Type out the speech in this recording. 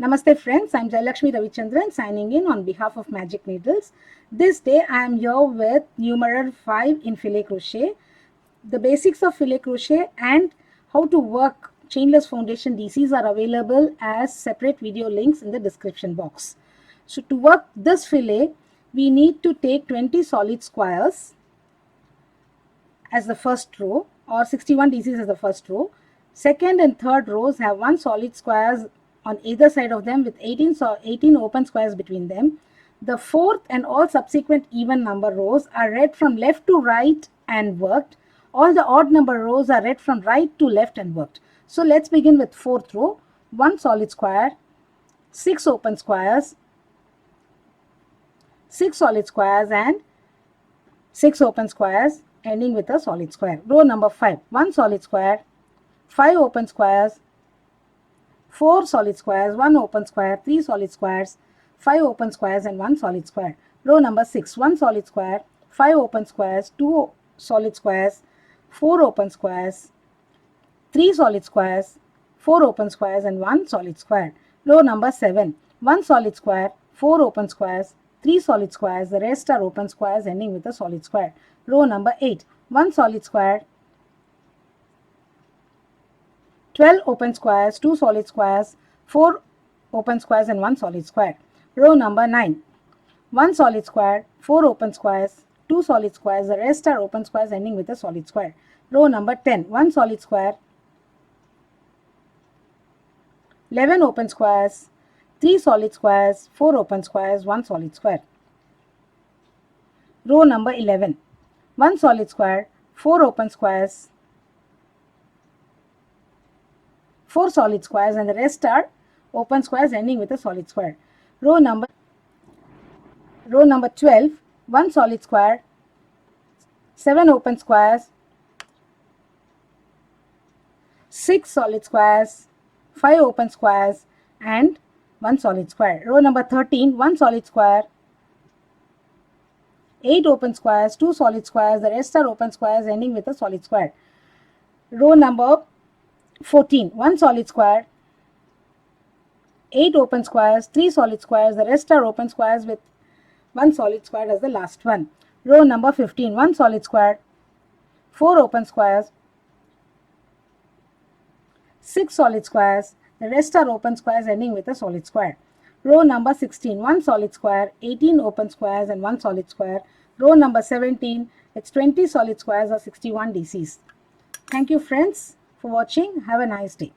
Namaste friends, I am Jayalakshmi Ravichandran signing in on behalf of Magic Needles. This day I am here with Numeral 5 in Filet Crochet. The basics of Filet Crochet and how to work chainless foundation DCs are available as separate video links in the description box. So to work this fillet, we need to take 20 solid squares as the first row or 61 DCs as the first row. Second and third rows have 1 solid squares on either side of them with 18 open squares between them. The fourth and all subsequent even number rows are read from left to right and worked. All the odd number rows are read from right to left and worked. So let's begin with fourth row. 1 solid square, 6 open squares, 6 solid squares and 6 open squares ending with a solid square. Row number 5. 1 solid square, 5 open squares, 4 solid squares, 1 open square, 3 solid squares, 5 open squares and 1 solid square. Row number 6. 1 solid square, 5 open squares, 2 solid squares, 4 open squares, 3 solid squares, 4 open squares and 1 solid square. Row number 7. 1 solid square, 4 open squares, 3 solid squares, the rest are open squares ending with a solid square. Row number 8. 1 solid square, 12 open squares, 2 solid squares, 4 open squares and 1 solid square. Row number 9. 1 solid square, 4 open squares, 2 solid squares, the rest are open squares ending with a solid square. Row number 10. 1 solid square, 11 open squares, 3 solid squares, 4 open squares, 1 solid square. Row number 11. 1 solid square, 4 open squares, 4 solid squares and the rest are open squares ending with a solid square. Row number 12. 1 solid square, 7 open squares, 6 solid squares, 5 open squares and 1 solid square. Row number 13. 1 solid square, 8 open squares, 2 solid squares, the rest are open squares ending with a solid square. Row number 14. 1 solid square, 8 open squares, 3 solid squares, the rest are open squares with 1 solid square as the last one. Row number 15. 1 solid square, 4 open squares, 6 solid squares, the rest are open squares ending with a solid square. Row number 16. 1 solid square, 18 open squares and 1 solid square. Row number 17. It's 20 solid squares or 61 DCs. Thank you friends for watching. Have a nice day.